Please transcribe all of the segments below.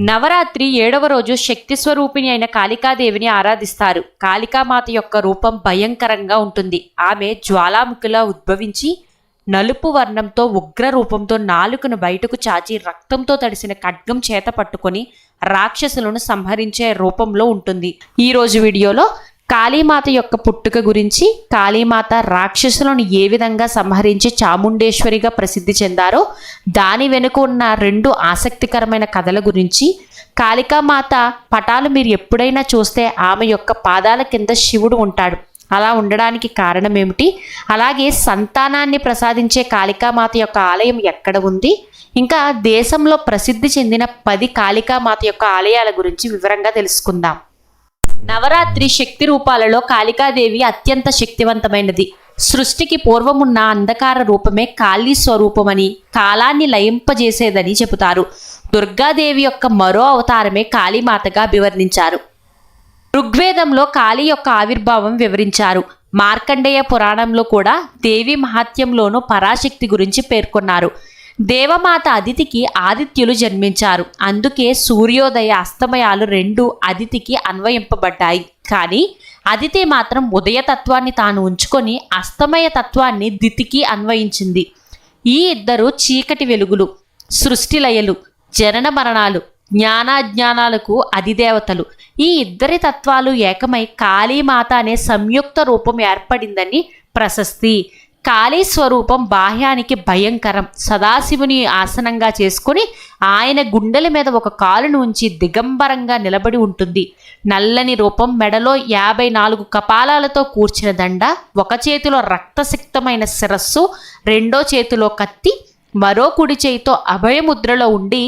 నవరాత్రి 7వ రోజు శక్తి స్వరూపిణి అయిన కాళికాదేవిని ఆరాధిస్తారు. కాళికామాత యొక్క రూపం భయంకరంగా ఉంటుంది. ఆమె జ్వాలాముఖిలా ఉద్భవించి నలుపు వర్ణంతో ఉగ్ర రూపంతో నాలుకను బయటకు చాచి రక్తంతో తడిసిన ఖడ్గం చేత పట్టుకొని రాక్షసులను సంహరించే రూపంలో ఉంటుంది. ఈ రోజు వీడియోలో కాళీమాత యొక్క పుట్టుక గురించి, కాళీమాత రాక్షసులను ఏ విధంగా సంహరించి చాముండేశ్వరిగా ప్రసిద్ధి చెందారో దాని వెనుక ఉన్న 2 ఆసక్తికరమైన కథల గురించి, కాళికామాత పటాలు మీరు ఎప్పుడైనా చూస్తే ఆమె యొక్క పాదాల కింద శివుడు ఉంటాడు. అలా ఉండడానికి కారణం ఏమిటి, అలాగే సంతానాన్ని ప్రసాదించే కాళికామాత యొక్క ఆలయం ఎక్కడ ఉంది, ఇంకా దేశంలో ప్రసిద్ధి చెందిన 10 కాళికామాత యొక్క ఆలయాల గురించి వివరంగా తెలుసుకుందాం. నవరాత్రి శక్తి రూపాలలో కాళికాదేవి అత్యంత శక్తివంతమైనది. సృష్టికి పూర్వమున్న అంధకార రూపమే కాళీ స్వరూపమని, కాలాన్ని లయింపజేసేదని చెబుతారు. దుర్గాదేవి యొక్క మరో అవతారమే కాళీమాతగా అభివర్ణించారు. ఋగ్వేదంలో కాళీ యొక్క ఆవిర్భావం వివరించారు. మార్కండేయ పురాణంలో కూడా దేవి మహాత్యంలోనూ పరాశక్తి గురించి పేర్కొన్నారు. దేవమాత అదితికి ఆదిత్యులు జన్మించారు. అందుకే సూర్యోదయ అస్తమయాలు 2 అదితికి అన్వయింపబడ్డాయి. కానీ అదితి మాత్రం ఉదయతత్వాన్ని తాను ఉంచుకొని అస్తమయ తత్వాన్ని దితికి అన్వయించింది. ఈ ఇద్దరు చీకటి వెలుగులు, సృష్టి లయలు, జనన మరణాలు, జ్ఞానాజ్ఞానాలకు అధిదేవతలు. ఈ ఇద్దరి తత్వాలు ఏకమై కాళీమాత అనే సంయుక్త రూపం ఏర్పడిందని ప్రశస్తి. కాళీ స్వరూపం బాహ్యానికి భయంకరం. సదాశివుని ఆసనంగా చేసుకుని ఆయన గుండెల మీద ఒక కాలును ఉంచి దిగంబరంగా నిలబడి ఉంటుంది. నల్లని రూపం, మెడలో 54 కపాలాలతో కూర్చిన దండ, ఒక చేతిలో రక్తసిక్తమైన శిరస్సు, రెండో చేతిలో కత్తి, మరో కుడి చేయితో అభయముద్రలో ఉండి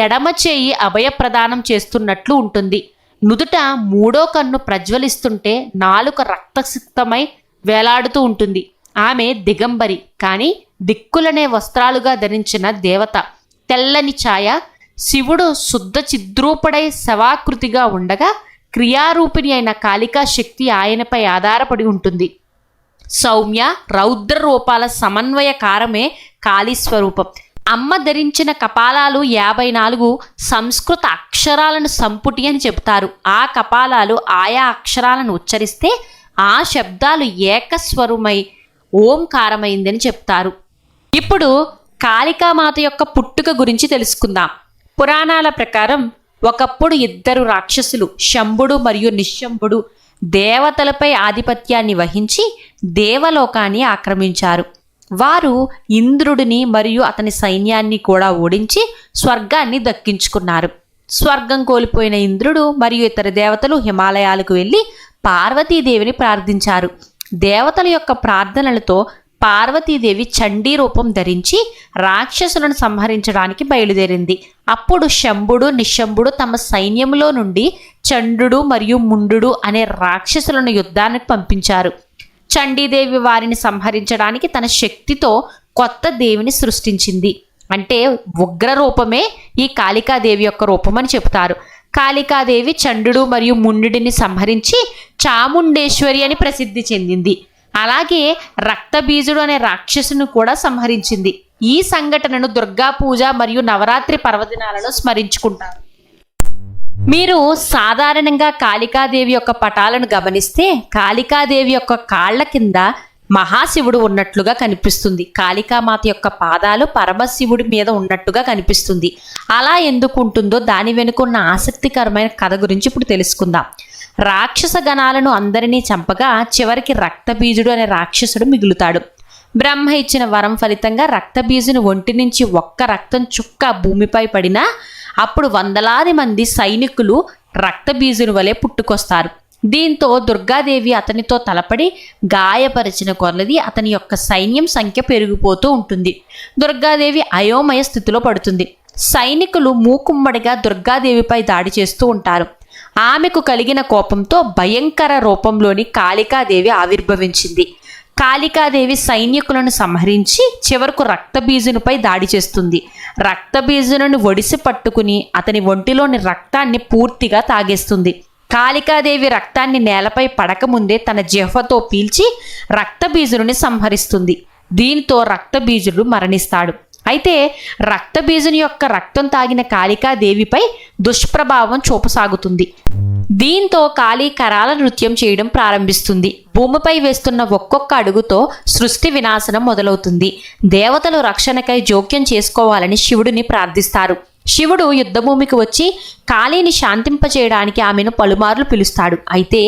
ఎడమ చేయి అభయ ప్రదానం చేస్తున్నట్లు ఉంటుంది. నుదుట 3వ కన్ను ప్రజ్వలిస్తుంటే నాలుక రక్తసిక్తమై వేలాడుతూ ఉంటుంది. ఆమె దిగంబరి, కానీ దిక్కులనే వస్త్రాలుగా ధరించిన దేవత. తెల్లని ఛాయ. శివుడు శుద్ధ చిద్రూపుడై శవాకృతిగా ఉండగా క్రియారూపిణి అయిన కాళికా శక్తి ఆయనపై ఆధారపడి ఉంటుంది. సౌమ్య రౌద్ర రూపాల సమన్వయకారమే కాళీ స్వరూపం. అమ్మ ధరించిన కపాలాలు 54 సంస్కృత అక్షరాలను సంపుటి అని చెబుతారు. ఆ కపాలాలు ఆయా అక్షరాలను ఉచ్చరిస్తే ఆ శబ్దాలు ఏకస్వరమై ఓంకారమైందని చెప్తారు. ఇప్పుడు కాళికామాత యొక్క పుట్టుక గురించి తెలుసుకుందాం. పురాణాల ప్రకారం ఒకప్పుడు 2 రాక్షసులు, శంభుడు మరియు నిశంభుడు, దేవతలపై ఆధిపత్యాన్ని వహించి దేవలోకాన్ని ఆక్రమించారు. వారు ఇంద్రుడిని మరియు అతని సైన్యాన్ని కూడా ఓడించి స్వర్గాన్ని దక్కించుకున్నారు. స్వర్గం కోల్పోయిన ఇంద్రుడు మరియు ఇతర దేవతలు హిమాలయాలకు వెళ్ళి పార్వతీదేవిని ప్రార్థించారు. దేవతల యొక్క ప్రార్థనలతో పార్వతీదేవి చండీ రూపం ధరించి రాక్షసులను సంహరించడానికి బయలుదేరింది. అప్పుడు శంభుడు, నిశంభుడు తమ సైన్యంలో నుండి చండు మరియు ముండు అనే రాక్షసులను యుద్ధానికి పంపించారు. చండీదేవి వారిని సంహరించడానికి తన శక్తితో కొత్త దేవిని సృష్టించింది. అంటే ఉగ్ర రూపమే ఈ కాళికాదేవి యొక్క రూపం అని చెబుతారు. కాళికాదేవి చండు మరియు ముండుని సంహరించి చాముండేశ్వరి అని ప్రసిద్ధి చెందింది. అలాగే రక్తబీజుడు అనే రాక్షసును కూడా సంహరించింది. ఈ సంఘటనను దుర్గా పూజ మరియు నవరాత్రి పర్వదినాలలో స్మరించుకుంటారు. మీరు సాధారణంగా కాళికాదేవి యొక్క పటాలను గమనిస్తే కాళికాదేవి యొక్క కాళ్ల కింద మహాశివుడు ఉన్నట్లుగా కనిపిస్తుంది. కాళికామాత యొక్క పాదాలు పరమశివుడి మీద ఉన్నట్టుగా కనిపిస్తుంది. అలా ఎందుకు ఉంటుందో దాని వెనుక ఉన్న ఆసక్తికరమైన కథ గురించి ఇప్పుడు తెలుసుకుందాం. రాక్షస గణాలను అందరినీ చంపగా చివరికి రక్తబీజుడు అనే రాక్షసుడు మిగులుతాడు. బ్రహ్మ ఇచ్చిన వరం ఫలితంగా రక్తబీజుని ఒంటి నుంచి ఒక్క రక్తం చుక్క భూమిపై పడినా అప్పుడు వందలాది మంది సైనికులు రక్తబీజుని వలె పుట్టుకొస్తారు. దీంతో దుర్గాదేవి అతనితో తలపడి గాయపరిచిన కొలది అతని యొక్క సైన్యం సంఖ్య పెరిగిపోతూ ఉంటుంది. దుర్గాదేవి అయోమయ స్థితిలో పడుతుంది. సైనికులు మూకుమ్మడిగా దుర్గాదేవిపై దాడి చేస్తూ ఉంటారు. ఆమెకు కలిగిన కోపంతో భయంకర రూపంలోని కాళికాదేవి ఆవిర్భవించింది. కాళికాదేవి సైనికులను సంహరించి చివరకు రక్తబీజునిపై దాడి చేస్తుంది. రక్తబీజును ఒడిసి పట్టుకుని అతని ఒంటిలోని రక్తాన్ని పూర్తిగా తాగేస్తుంది. కాళికాదేవి రక్తాన్ని నేలపై పడకముందే తన జిహ్వతో పీల్చి రక్తబీజుని సంహరిస్తుంది. దీంతో రక్తబీజుడు మరణిస్తాడు. అయితే రక్తబీజుని యొక్క రక్తం తాగిన కాళికాదేవిపై దుష్ప్రభావం చూపసాగుతుంది. దీంతో కాళీ కరాల నృత్యం చేయడం ప్రారంభిస్తుంది. భూమిపై వేస్తున్న ఒక్కొక్క అడుగుతో సృష్టి వినాశనం మొదలవుతుంది. దేవతలు రక్షణకై జోక్యం చేసుకోవాలని శివుడిని ప్రార్థిస్తారు. శివుడు యుద్ధభూమికి వచ్చి కాళీని శాంతింపచేయడానికి ఆమెను పలుమార్లు పిలుస్తాడు. అయితే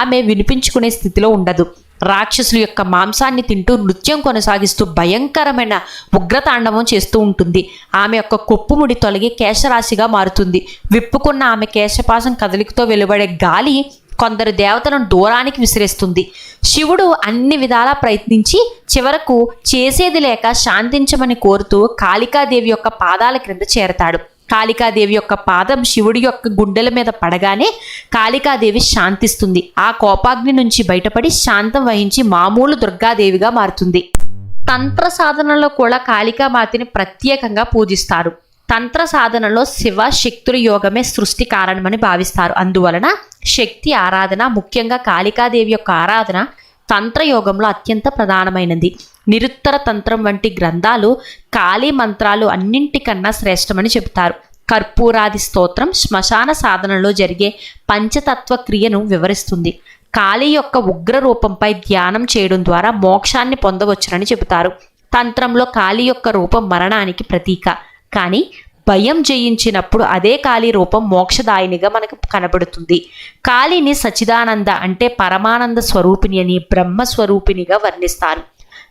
ఆమె వినిపించుకునే స్థితిలో ఉండదు. రాక్షసుల యొక్క మాంసాన్ని తింటూ నృత్యం కొనసాగిస్తూ భయంకరమైన ఉగ్రతాండవం చేస్తూ ఉంటుంది. ఆమె యొక్క కొప్పుముడి తొలగి కేశరాశిగా మారుతుంది. విప్పుకున్న ఆమె కేశపాసం కదలికతో వెలువడే గాలి కొందరు దేవతలను దూరానికి విసిరేస్తుంది. శివుడు అన్ని విధాలా ప్రయత్నించి చివరకు చేసేది లేక శాంతించమని కోరుతూ కాళికాదేవి యొక్క పాదాల క్రింద చేరతాడు. కాళికాదేవి యొక్క పాదం శివుడి యొక్క గుండెల మీద పడగానే కాళికాదేవి శాంతిస్తుంది. ఆ కోపాగ్ని నుంచి బయటపడి శాంతం వహించి మామూలు దుర్గాదేవిగా మారుతుంది. తంత్ర సాధనలో కూడా కాళికామాతని ప్రత్యేకంగా పూజిస్తారు. తంత్ర సాధనలో శివ శక్తుల యోగమే సృష్టి కారణమని భావిస్తారు. అందువలన శక్తి ఆరాధన, ముఖ్యంగా కాళికాదేవి యొక్క ఆరాధన తంత్రయోగంలో అత్యంత ప్రధానమైనది. నిరుత్తర తంత్రం వంటి గ్రంథాలు కాళీ మంత్రాలు అన్నింటికన్నా శ్రేష్టమని చెబుతారు. కర్పూరాది స్తోత్రం శ్మశాన సాధనలో జరిగే పంచతత్వ క్రియను వివరిస్తుంది. కాళీ యొక్క ఉగ్ర రూపంపై ధ్యానం చేయడం ద్వారా మోక్షాన్ని పొందవచ్చునని చెబుతారు. తంత్రంలో కాళీ యొక్క రూపం మరణానికి ప్రతీక. కానీ భయం జయించినప్పుడు అదే కాళీ రూపం మోక్షదాయినిగా మనకు కనబడుతుంది. కాళీని సచిదానంద అంటే పరమానంద స్వరూపిణి అని, బ్రహ్మస్వరూపిణిగా వర్ణిస్తారు.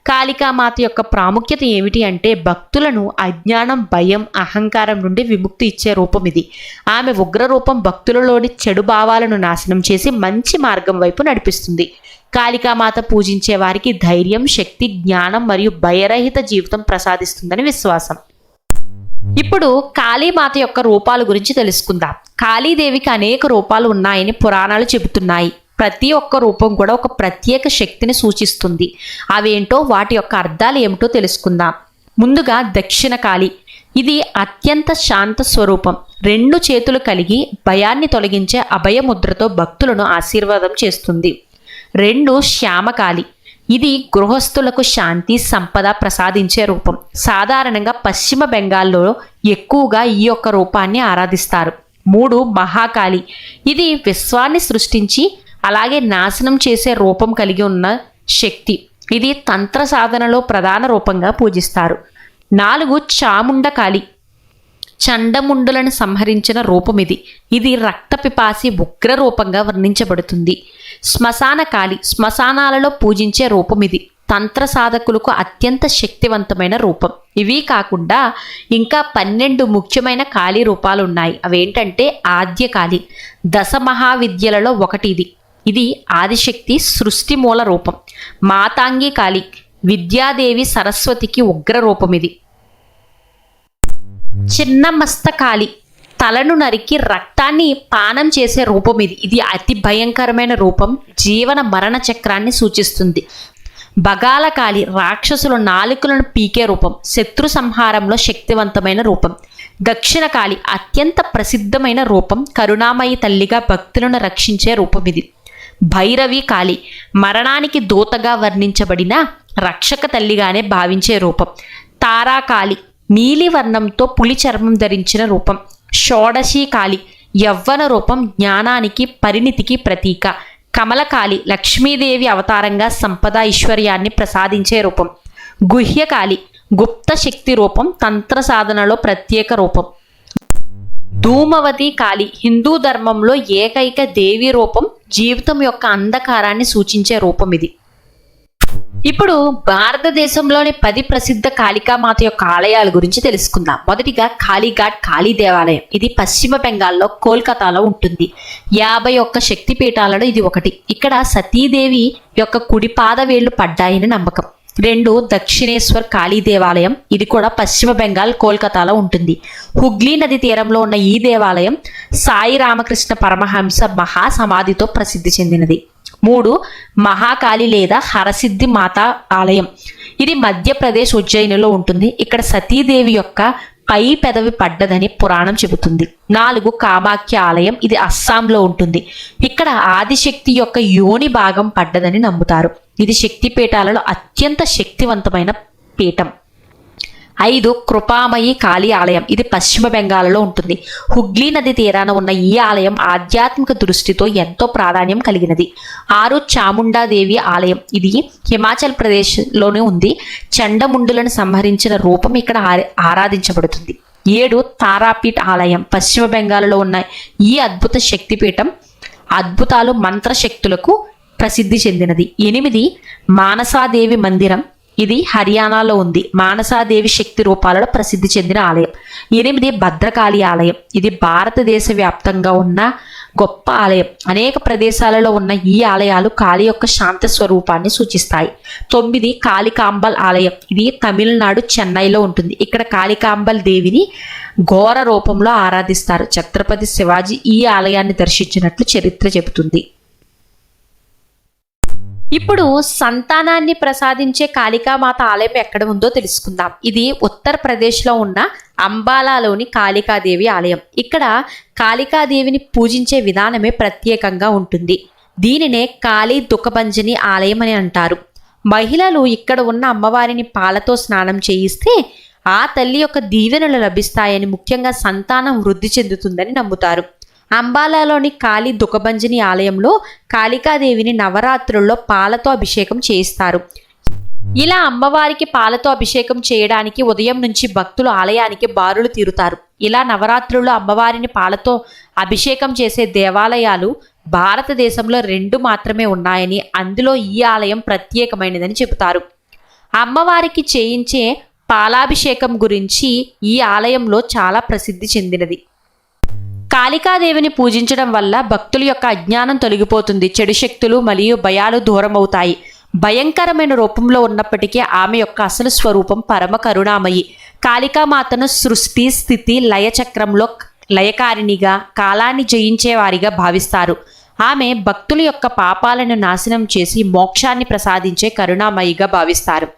కాళికామాత యొక్క ప్రాముఖ్యత ఏమిటి అంటే భక్తులను అజ్ఞానం, భయం, అహంకారం నుండి విముక్తి ఇచ్చే రూపం ఇది. ఆమె ఉగ్రరూపం భక్తులలోని చెడు భావాలను నాశనం చేసి మంచి మార్గం వైపు నడిపిస్తుంది. కాళికామాత పూజించే వారికి ధైర్యం, శక్తి, జ్ఞానం మరియు భయరహిత జీవితం ప్రసాదిస్తుందని విశ్వాసం. ఇప్పుడు కాళీమాత యొక్క రూపాల గురించి తెలుసుకుందాం. కాళీదేవికి అనేక రూపాలు ఉన్నాయని పురాణాలు చెబుతున్నాయి. ప్రతి ఒక్క రూపం కూడా ఒక ప్రత్యేక శక్తిని సూచిస్తుంది. అవేంటో, వాటి యొక్క అర్థాలు ఏమిటో తెలుసుకుందాం. ముందుగా దక్షిణ కాళి. ఇది అత్యంత శాంత స్వరూపం. 2 చేతులు కలిగి భయాన్ని తొలగించే అభయముద్రతో భక్తులను ఆశీర్వాదం చేస్తుంది. 2 శ్యామకాళి. ఇది గృహస్థులకు శాంతి, సంపద ప్రసాదించే రూపం. సాధారణంగా పశ్చిమ బెంగాల్లో ఎక్కువగా ఈ యొక్క రూపాన్ని ఆరాధిస్తారు. 3 మహాకాళి. ఇది విశ్వాన్ని సృష్టించి అలాగే నాశనం చేసే రూపం కలిగి ఉన్న శక్తి. ఇది తంత్ర సాధనలో ప్రధాన రూపంగా పూజిస్తారు. 4 చాముండకాళి. చండముండులను సంహరించిన రూపం ఇది. ఇది రక్త పిపాసి ఉగ్ర రూపంగా వర్ణించబడుతుంది. శ్మశాన కాళి. శ్మశానాలలో పూజించే రూపం ఇది. తంత్ర సాధకులకు అత్యంత శక్తివంతమైన రూపం. ఇవి కాకుండా ఇంకా 12 ముఖ్యమైన కాళీ రూపాలు ఉన్నాయి. అవేంటంటే ఆద్యకాళి. 10 మహావిద్యలలో ఒకటి ఇది. ఇది ఆదిశక్తి సృష్టి మూల రూపం. మాతాంగి కాళి. విద్యాదేవి సరస్వతికి ఉగ్ర రూపం ఇది. చిన్న మస్తకాళి. తలను నరికి రక్తాన్ని పానం చేసే రూపం ఇది. ఇది అతి భయంకరమైన రూపం. జీవన మరణ చక్రాన్ని సూచిస్తుంది. బగాలకాళి. రాక్షసుల నాలుకలను పీకే రూపం. శత్రు సంహారంలో శక్తివంతమైన రూపం. దక్షిణకాళి. అత్యంత ప్రసిద్ధమైన రూపం. కరుణామయి తల్లిగా భక్తులను రక్షించే రూపం ఇది. భైరవి కాళి. మరణానికి దూతగా వర్ణించబడిన రక్షక తల్లిగానే భావించే రూపం. తారాకాళి. నీలివర్ణంతో పులి చర్మం ధరించిన రూపం. షోడశీ కాళి. యవ్వన రూపం. జ్ఞానానికి, పరిణితికి ప్రతీక. కమలకాళి. లక్ష్మీదేవి అవతారంగా సంపద, ఐశ్వర్యాన్ని ప్రసాదించే రూపం. గుహ్యకాళి. గుప్త శక్తి రూపం. తంత్ర సాధనలో ప్రత్యేక రూపం. ధూమవతి కాళి. హిందూ ధర్మంలో ఏకైక దేవి రూపం. జీవితం యొక్క అంధకారాన్ని సూచించే రూపం ఇది. ఇప్పుడు భారతదేశంలోని 10 ప్రసిద్ధ కాళికామాత యొక్క ఆలయాల గురించి తెలుసుకుందాం. మొదటిగా కాళీఘాట్ కాళీ దేవాలయం. ఇది పశ్చిమ బెంగాల్లో కోల్కతాలో ఉంటుంది. 51 శక్తిపీఠాలలో ఇది ఒకటి. ఇక్కడ సతీదేవి యొక్క కుడి పాదవేళ్లు పడ్డాయని నమ్మకం. 2 దక్షిణేశ్వర్ కాళీ దేవాలయం. ఇది కూడా పశ్చిమ బెంగాల్ కోల్కతాలో ఉంటుంది. హుగ్లీ నది తీరంలో ఉన్న ఈ దేవాలయం సాయి రామకృష్ణ పరమహంస మహాసమాధితో ప్రసిద్ధి చెందినది. 3 మహాకాళి లేదా హరసిద్ధి మాత ఆలయం. ఇది మధ్యప్రదేశ్ ఉజ్జయినిలో ఉంటుంది. ఇక్కడ సతీదేవి యొక్క పై పెదవి పడ్డదని పురాణం చెబుతుంది. 4 కామాఖ్య ఆలయం. ఇది అస్సాంలో ఉంటుంది. ఇక్కడ ఆదిశక్తి యొక్క యోని భాగం పడ్డదని నమ్ముతారు. ఇది శక్తిపీఠాలలో అత్యంత శక్తివంతమైన పీఠం. 5 కృపామయి కాళీ ఆలయం. ఇది పశ్చిమ బెంగాల్లో ఉంటుంది. హుగ్లీ నది తీరాన ఉన్న ఈ ఆలయం ఆధ్యాత్మిక దృష్టితో ఎంతో ప్రాధాన్యం కలిగినది. 6 చాముండాదేవి ఆలయం. ఇది హిమాచల్ ప్రదేశ్లోనే ఉంది. చండముండులను సంహరించిన రూపం ఇక్కడ ఆరాధించబడుతుంది. 7 తారాపీఠ్ ఆలయం. పశ్చిమ బెంగాల్లో ఉన్న ఈ అద్భుత శక్తిపీఠం అద్భుతాలు మంత్రశక్తులకు ప్రసిద్ధి చెందినది. 8 మానసాదేవి మందిరం. ఇది హర్యానాలో ఉంది. మానసాదేవి శక్తి రూపాలలో ప్రసిద్ధి చెందిన ఆలయం. 8 భద్రకాళి ఆలయం. ఇది భారతదేశ వ్యాప్తంగా ఉన్న గొప్ప ఆలయం. అనేక ప్రదేశాలలో ఉన్న ఈ ఆలయాలు కాళి యొక్క శాంత స్వరూపాన్ని సూచిస్తాయి. 9 కాళికాంబల్ ఆలయం. ఇది తమిళనాడు చెన్నైలో ఉంటుంది. ఇక్కడ కాళికాంబల్ దేవిని ఘోర రూపంలో ఆరాధిస్తారు. ఛత్రపతి శివాజీ ఈ ఆలయాన్ని దర్శించినట్లు చరిత్ర చెబుతుంది. ఇప్పుడు సంతానాన్ని ప్రసాదించే కాళికామాత ఆలయం ఎక్కడ ఉందో తెలుసుకుందాం. ఇది ఉత్తరప్రదేశ్లో ఉన్న అంబాలాలోని కాళికాదేవి ఆలయం. ఇక్కడ కాళికాదేవిని పూజించే విధానమే ప్రత్యేకంగా ఉంటుంది. దీనినే కాళీ దుఃఖభంజని ఆలయం అని అంటారు. మహిళలు ఇక్కడ ఉన్న అమ్మవారిని పాలతో స్నానం చేయిస్తే ఆ తల్లి యొక్క దీవెనలు లభిస్తాయని, ముఖ్యంగా సంతానం వృద్ధి చెందుతుందని నమ్ముతారు. అంబాలాలోని కాళీ దుఃఖభంజని ఆలయంలో కాళికాదేవిని నవరాత్రుల్లో పాలతో అభిషేకం చేయిస్తారు. ఇలా అమ్మవారికి పాలతో అభిషేకం చేయడానికి ఉదయం నుంచి భక్తులు ఆలయానికి బారులు తీరుతారు. ఇలా నవరాత్రుల్లో అమ్మవారిని పాలతో అభిషేకం చేసే దేవాలయాలు భారతదేశంలో 2 మాత్రమే ఉన్నాయని, అందులో ఈ ఆలయం ప్రత్యేకమైనదని చెబుతారు. అమ్మవారికి చేయించే పాలాభిషేకం గురించి ఈ ఆలయంలో చాలా ప్రసిద్ధి చెందినది. కాళికాదేవిని పూజించడం వల్ల భక్తుల యొక్క అజ్ఞానం తొలగిపోతుంది. చెడు శక్తులు మరియు భయాలు దూరం అవుతాయి. భయంకరమైన రూపంలో ఉన్నప్పటికీ ఆమె యొక్క అసలు స్వరూపం పరమ కరుణామయి. కాళికామాతను సృష్టి స్థితి లయ చక్రంలో లయకారిణిగా, కాలాన్ని జయించేవారిగా భావిస్తారు. ఆమె భక్తుల యొక్క పాపాలను నాశనం చేసి మోక్షాన్ని ప్రసాదించే కరుణామయిగా భావిస్తారు.